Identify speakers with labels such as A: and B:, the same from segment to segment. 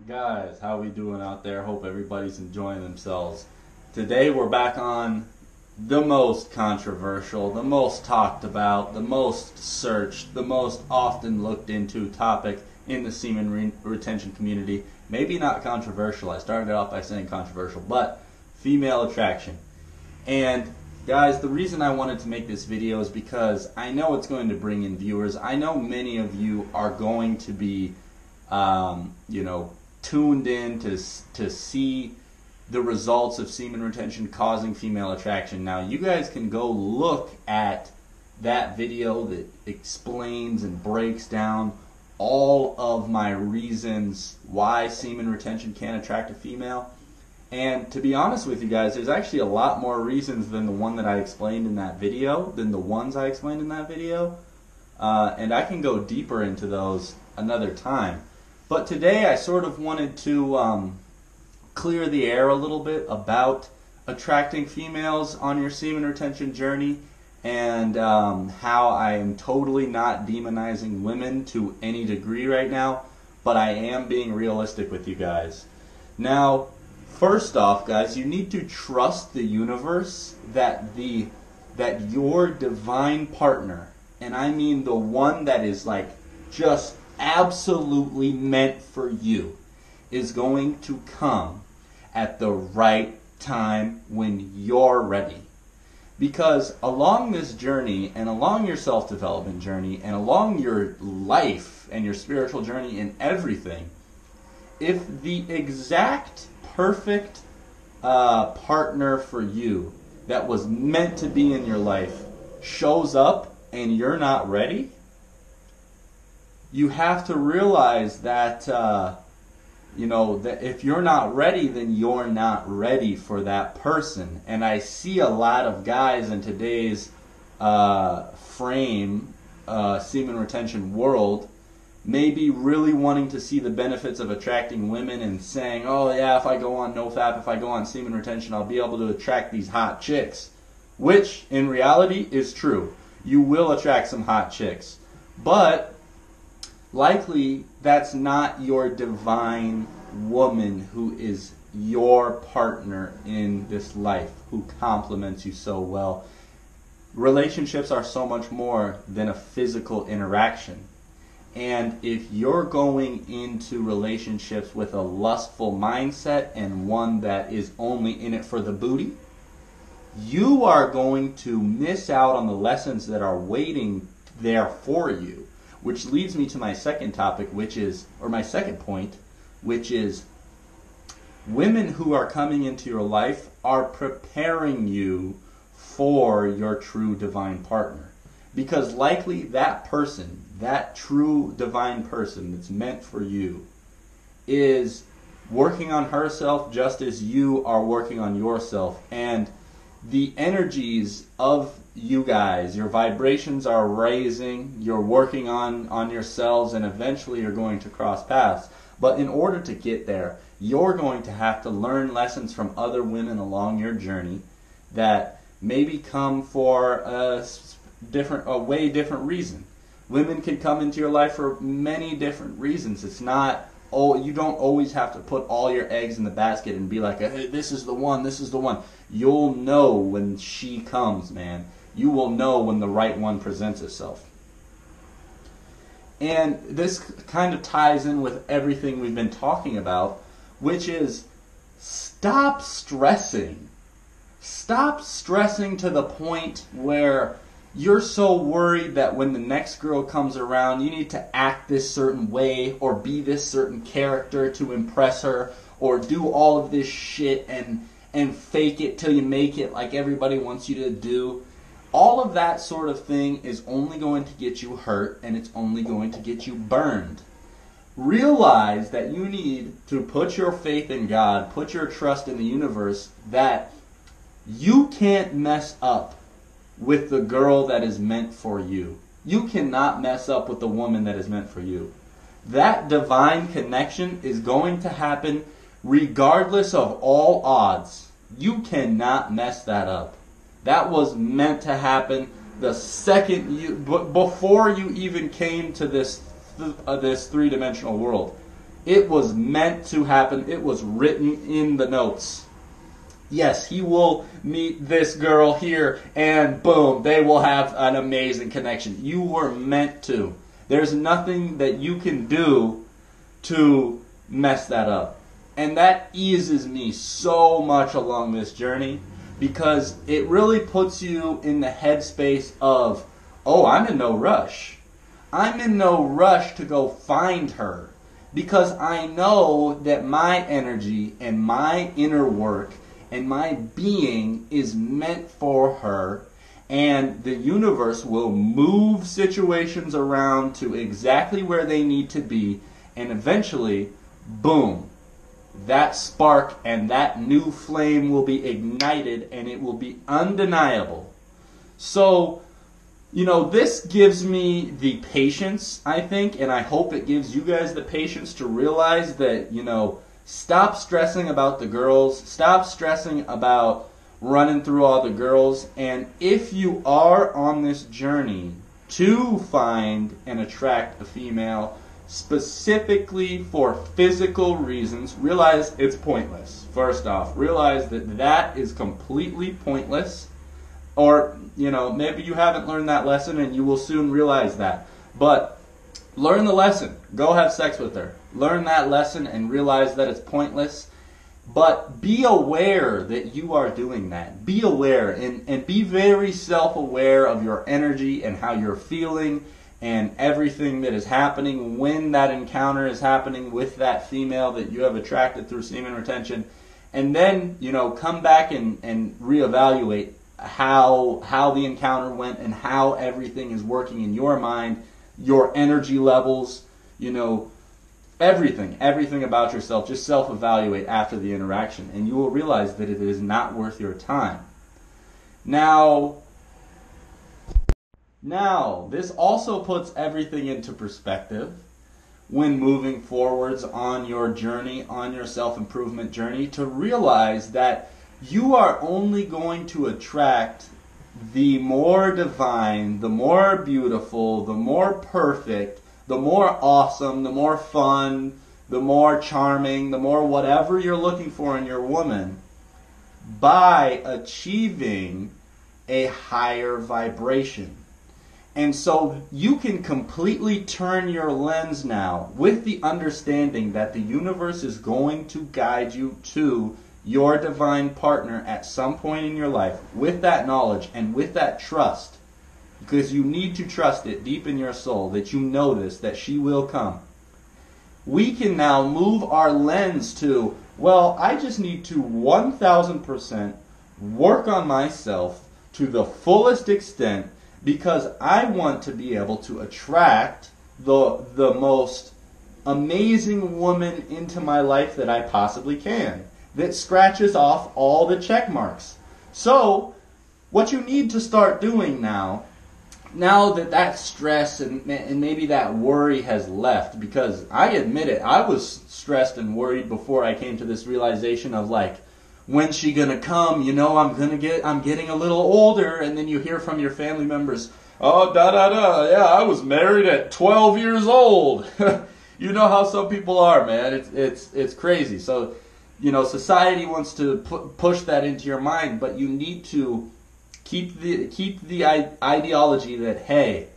A: Guys, how we doing out there? Hope everybody's enjoying themselves. Today we're back on the most controversial, the most talked about, the most searched, the most often looked into topic in the semen retention community. Maybe not controversial. I started off by saying controversial, but female attraction. And guys, the reason I wanted to make this video is because I know it's going to bring in viewers. I know many of you are going to be tuned in to see the results of semen retention causing female attraction. Now, you guys can go look at that video that explains and breaks down all of my reasons why semen retention can attract a female. And to be honest with you guys, there's actually a lot more reasons than the one that I explained in that video, and I can go deeper into those another time. But today I sort of wanted to clear the air a little bit about attracting females on your semen retention journey, and how I am totally not demonizing women to any degree right now, but I am being realistic with you guys. Now, first off, guys, you need to trust the universe that your divine partner, and I mean the one that is like just absolutely meant for you, is going to come at the right time when you're ready. Because along this journey, and along your self-development journey, and along your life and your spiritual journey and everything, if the exact perfect partner for you that was meant to be in your life shows up and you're not ready, you have to realize that that if you're not ready, then you're not ready for that person. And I see a lot of guys in today's semen retention world maybe really wanting to see the benefits of attracting women and saying, oh yeah, if I go on NoFap, if I go on semen retention, I'll be able to attract these hot chicks. Which, in reality, is true. You will attract some hot chicks. But likely, that's not your divine woman who is your partner in this life, who complements you so well. Relationships are so much more than a physical interaction. And if you're going into relationships with a lustful mindset and one that is only in it for the booty, you are going to miss out on the lessons that are waiting there for you. Which leads me to my second topic, my second point, which is women who are coming into your life are preparing you for your true divine partner. Because likely that person, that true divine person that's meant for you, is working on herself just as you are working on yourself. And the energies of you guys, your vibrations are raising, you're working on yourselves, and eventually you're going to cross paths. But in order to get there, you're going to have to learn lessons from other women along your journey that maybe come for a way different reason. Women can come into your life for many different reasons. It's not, you don't always have to put all your eggs in the basket and be like, hey, this is the one, this is the one. You'll know when she comes, man. You will know when the right one presents itself. And this kind of ties in with everything we've been talking about, which is stop stressing. Stop stressing to the point where you're so worried that when the next girl comes around, you need to act this certain way or be this certain character to impress her, or do all of this shit and fake it till you make it like everybody wants you to do. All of that sort of thing is only going to get you hurt, and it's only going to get you burned. Realize that you need to put your faith in God, put your trust in the universe, that you can't mess up with the girl that is meant for you. You cannot mess up with the woman that is meant for you. That divine connection is going to happen regardless of all odds. You cannot mess that up. That was meant to happen the second before you even came to this three-dimensional world. It was meant to happen. It was written in the notes. Yes, he will meet this girl here, and boom, they will have an amazing connection. You were meant to. There's nothing that you can do to mess that up. And that eases me so much along this journey, because it really puts you in the headspace of, oh, I'm in no rush. I'm in no rush to go find her, because I know that my energy and my inner work and my being is meant for her, and the universe will move situations around to exactly where they need to be, and eventually, boom, that spark and that new flame will be ignited, and it will be undeniable. So, this gives me the patience, I think, and I hope it gives you guys the patience to realize that, stop stressing about the girls, stop stressing about running through all the girls, and if you are on this journey to find and attract a female specifically for physical reasons, realize it's pointless. First off, realize that is completely pointless. Or, maybe you haven't learned that lesson and you will soon realize that. But learn the lesson. Go have sex with her. Learn that lesson and realize that it's pointless. But be aware that you are doing that. Be aware and be very self-aware of your energy and how you're feeling and everything that is happening when that encounter is happening with that female that you have attracted through semen retention. And then, come back and reevaluate how the encounter went and how everything is working in your mind, your energy levels, everything about yourself. Just self-evaluate after the interaction, and you will realize that it is not worth your time. Now, this also puts everything into perspective when moving forwards on your journey, on your self-improvement journey, to realize that you are only going to attract the more divine, the more beautiful, the more perfect, the more awesome, the more fun, the more charming, the more whatever you're looking for in your woman, by achieving a higher vibration. And so you can completely turn your lens now with the understanding that the universe is going to guide you to your divine partner at some point in your life, with that knowledge and with that trust, because you need to trust it deep in your soul that you know this, that she will come. We can now move our lens to, well, I just need to 1,000% work on myself to the fullest extent, because I want to be able to attract the most amazing woman into my life that I possibly can, that scratches off all the check marks. So, what you need to start doing now that stress and maybe that worry has left, because I admit it, I was stressed and worried before I came to this realization of, like, when's she gonna come? I'm getting a little older, and then you hear from your family members, oh, yeah, I was married at 12 years old. You know how some people are, man. It's crazy. So, society wants to push that into your mind, but you need to keep the ideology that, hey,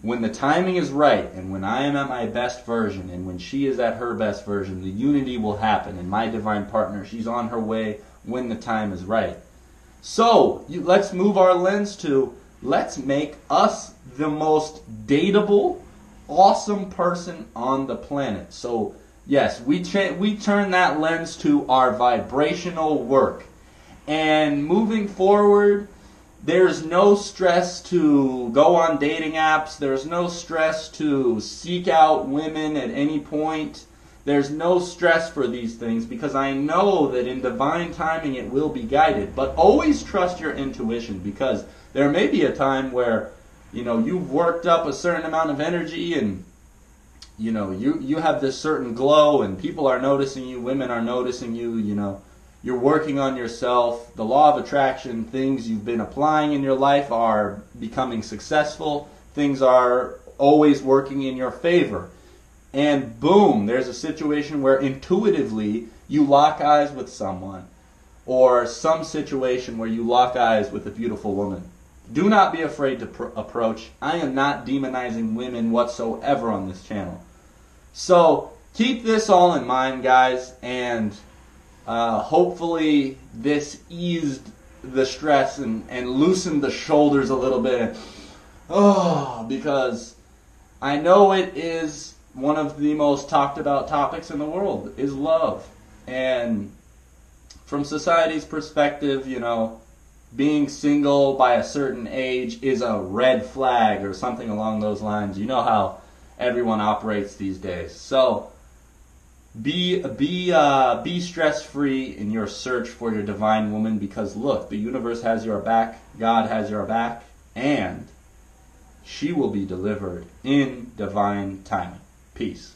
A: when the timing is right, and when I am at my best version, and when she is at her best version, the unity will happen, and my divine partner, she's on her way when the time is right. So, let's move our lens to, let's make us the most dateable, awesome person on the planet. So, yes, we turn that lens to our vibrational work. And moving forward, there's no stress to go on dating apps. There's no stress to seek out women at any point. There's no stress for these things, because I know that in divine timing it will be guided. But always trust your intuition, because there may be a time where, you've worked up a certain amount of energy, and you have this certain glow, and people are noticing you, women are noticing you, you're working on yourself, the law of attraction, things you've been applying in your life are becoming successful, things are always working in your favor. and boom, there's a situation where intuitively you lock eyes with someone, or some situation where you lock eyes with a beautiful woman. Do not be afraid to approach. I am not demonizing women whatsoever on this channel. So keep this all in mind, guys, and hopefully this eased the stress and loosened the shoulders a little bit. Oh, because I know it is one of the most talked about topics in the world, is love. And from society's perspective, you know, being single by a certain age is a red flag or something along those lines. You know how everyone operates these days. So be stress-free in your search for your divine woman, because look, the universe has your back, God has your back, and she will be delivered in divine timing. Peace.